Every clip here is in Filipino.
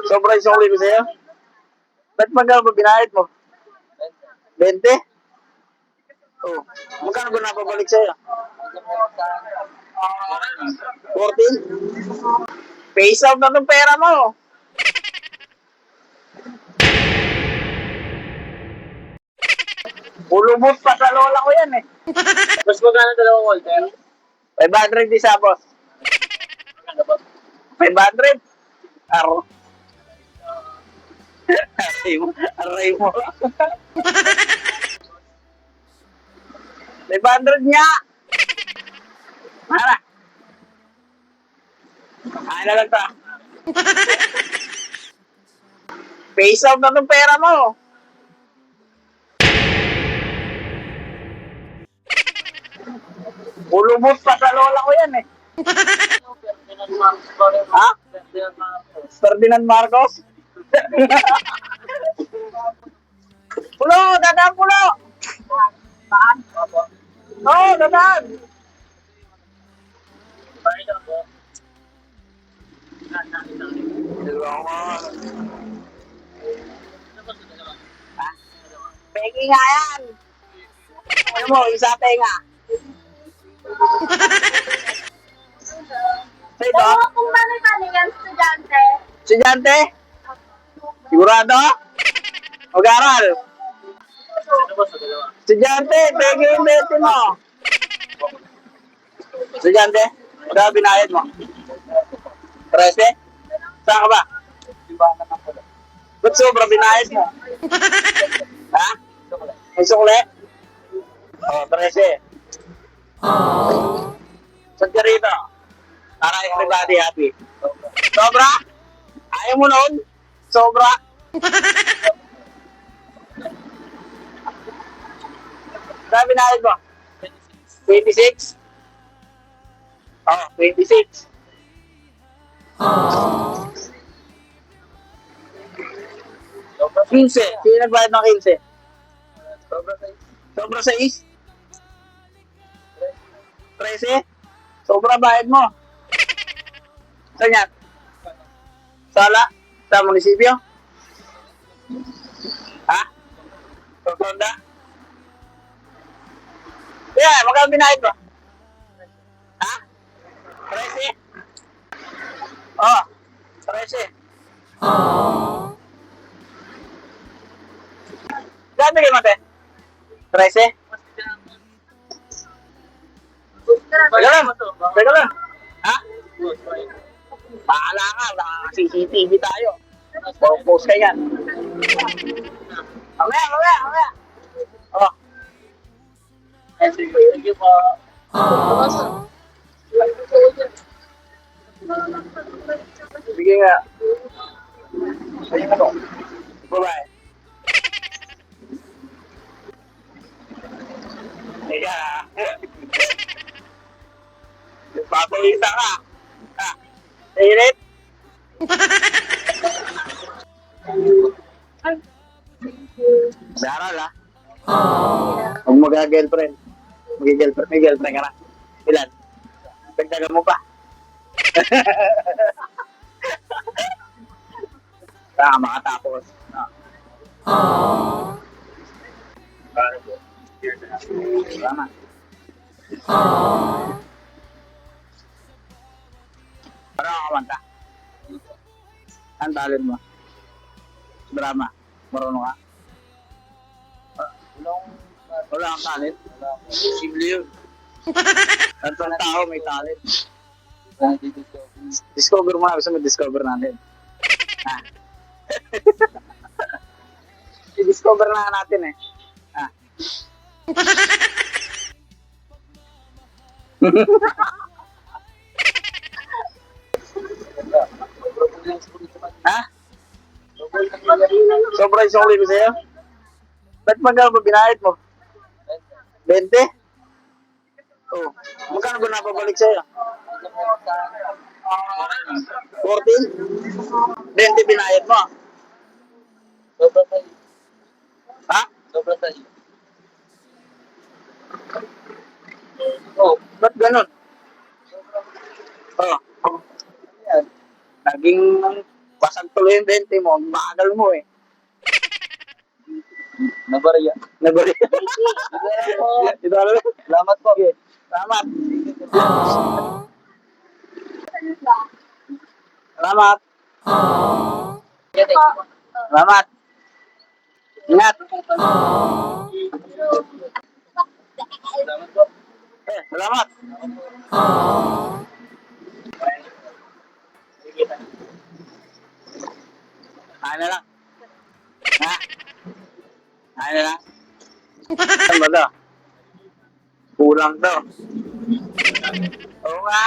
Sobrang sukli ko sa'yo. Ba't magkano ba binayad mo? 20? Oh. Magkano ba napabalik sa'yo? 14? Face out na tong pera mo. Ulubot pa sa lola ko yan eh. Mas magkano dalawang holder? 500 isa, boss. 500? Aro. Aray mo. Aray mo. 500 niya. Mara. Kaya na lang ta. Face out na tong pera mo. Ulubot pa sa lola ko yan eh. Ha? Ferdinand Marcos? Pulo! Dadaan pulo! Oo, oh, dadaan! Peki nga yan! Ano mo, isa tenga. Sa'yo ba? Oo, kung bali-bali yan, estudyante. Estudyante? Sigurado? Mag-aral? Estudyante, peki yung bete mo. Estudyante? Magkano binayad mo? 13? Saan ka ba? Ba't sobra binayad mo? Ha? May sukle? Oh, 13. Saan ka rito? Para everybody happy. Sobra? Ayaw mo noon? Sobra? Saan binayad mo? 26? Oh, 26. 15. Sino nagbayad ng 15? Sobra 6? 13? Sobra bayad mo. Saan yan? Sala? Sa munisipyo? Ha? Totonda? Yeah, magkano binayad mo? Ha? 13? Oh, 13. Saan bigay mo, te? 13? Teka lang. Teka lang. Ha? Bahala ka. CCTV tayo. Post ka yan. Mamaya. Oh. Thank you po. Sige nga. Sige nga to. Bye-bye. Teka. Papawisa ka. Ha? Init? Daral ha? Huwag mag-girlfriend. Mag-girlfriend. May girlfriend ka na. Ilan? Dagdagan mo pa. Makatapos. Salamat. Parang ako kumanta. Ang talent mo? Drama. Marunong ka? Wala kang talent? Simple yun. At ang tao may talent. Discover mo na. Gusto mo discover natin. Ha? I-discover na natin eh. Ha? Ha? Sobrang sukli ko sa'yo? Ba't magkano ba binayad mo? 20? Oh. Magkano ba napabalik sa'yo? 14? 20 binayad mo? Sobra tayo. Ha? Sobra tayo. Oh, ba't ganun? Oh. Yan. Naging Basag tuloy yung 20 mo. Ang bagal mo eh. Nabariya. Nabali. Ito alam mo? Salamat po. Salamat. Salamat. Yeah, thank you. Salamat. Ingat. Salamat po. Salamat. Kaya na lang. Ha? Kaya na lang. Saan ba to? Kulang to. Oo nga.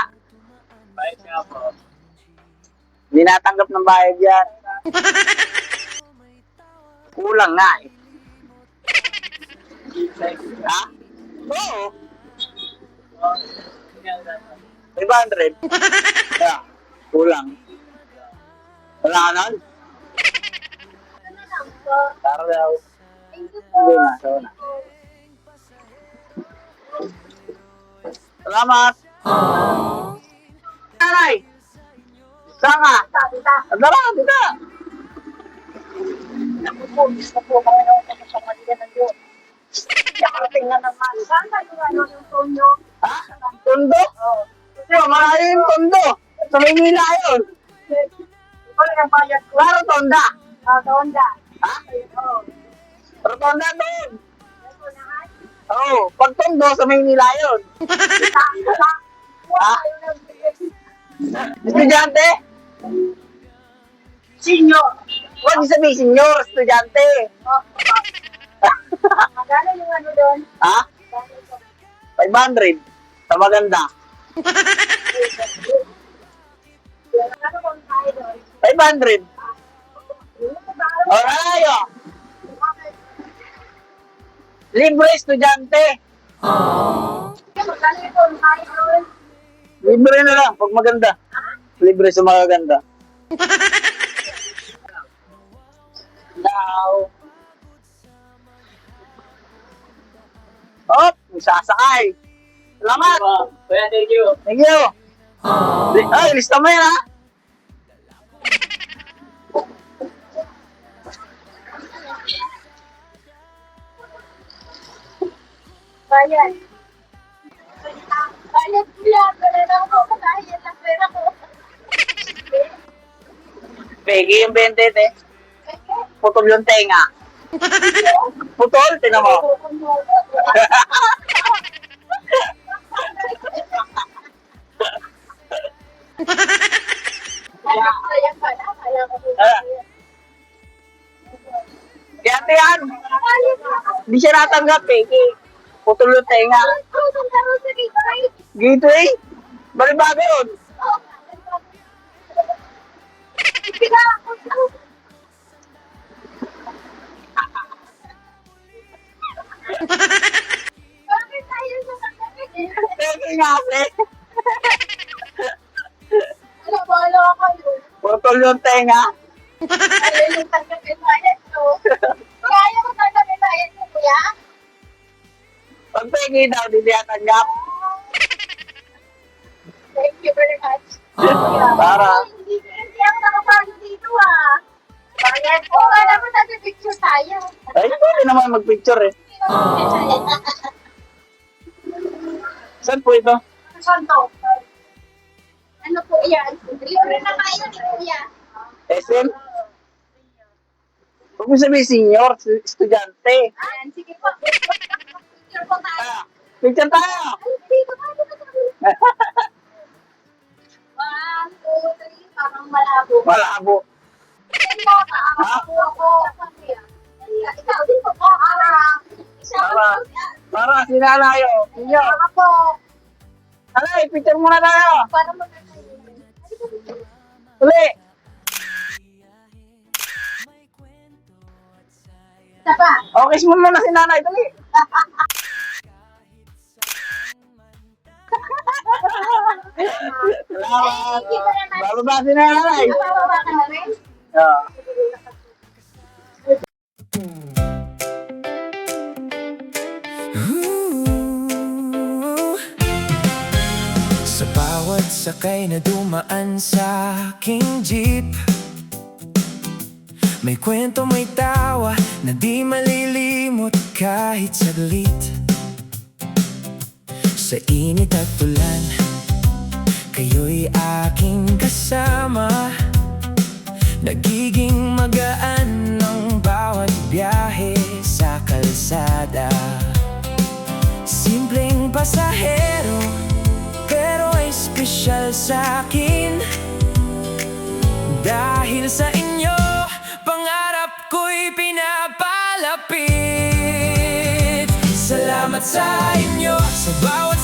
Bye nga po. Hindi natanggap ng bayad yan. Kulang nga eh. Ha? Oo. 500. Kaya, kulang. Wala ka nun? Tara daw. Hindi na, sawa na. Salamat. Nanay! Saan ka? Tara, dito. Gusto po kami ng pagkakamalian ng Diyos. Nakarating na naman. Saan tayo yung tonyo? Ha? Tondo? Oo. Malayo yung tondo. Sa Maynila yun. Ikaw lang ang bayad ko. Klaro tonda. Tonda. Ha? Oo. Pero tonda doon. Ito na nga. Oo. Pag tondo sa Maynila yun. Ha? Estudyante? Sinyo. Huwag niyo sabihin, senior, estudyante. Magkano yung ano doon? Ha? 500. Sa maganda. Magkano kung tayo doon? 500. O, nalayo. Libre estudyante. Magkano yung kung tayo doon? Libre na lang, pag maganda. Libre sa magaganda. Now. Oh, may sasakay. Salamat. Kuya, thank you. Thank you. Ay, lista mo yan ha. Bayan. Bayad ko yan. Wala na ako. Kaya lang pera ko. Pegi yung 20, te. Putol yung tenga. Putol, tinan mo. Ayan pala. Kaya ko. Kaya te yan. Hindi siya natanggap, pegi. Putol yung tenga. Gateway? Balibaga yun. Bakit tayo sa pagkakas? Pegi nga, te. Ano ba, ano kayo? Putol yung tenga. Ayaw yung tanggapin bayad ko. Kaya mo tanggapin bayad ko, kuya? Pag pegi daw, hindi niya tanggap. Thank you very much. Para. Hindi ako nakapalo dito, ah. Bayad ko. Kala mo nag-picture tayo. Ay, pwede naman mag-picture eh. Saan po ito? Saan to? Ano po yan? Libre na kayo ni kuya. SM? Huwag mo sabihin senior, estudyante. Ayan, sige po. Picture po tayo. Ah, picture tayo. Ay, dito tayo. One, two, three. Parang malabo. Malabo. Ikaw ka. Ako ako. Ikaw din po po. Isa Para, ako. para sinalayo. Senior. Ako. Alay, picture muna tayo. Paano mo Uli. Isa pa. O, kiss mo muna si nanay. Dali. Salamat. Thank you very much. Bababa si nanay. Bababa ka na rin? Ah. Sa bawat sakay na dumaan sa aking jeep, May kwento, may tawa na di malilimot kahit saglit. Sa init at ulan, kayo'y aking kasama. Nagiging magaan ang bawat biyahe sa kalsada. Simpleng pasahero, pero espesyal sa'kin. Dahil sa inyo, pangarap ko'y pinapalapit. Salamat sa inyo, sa bawat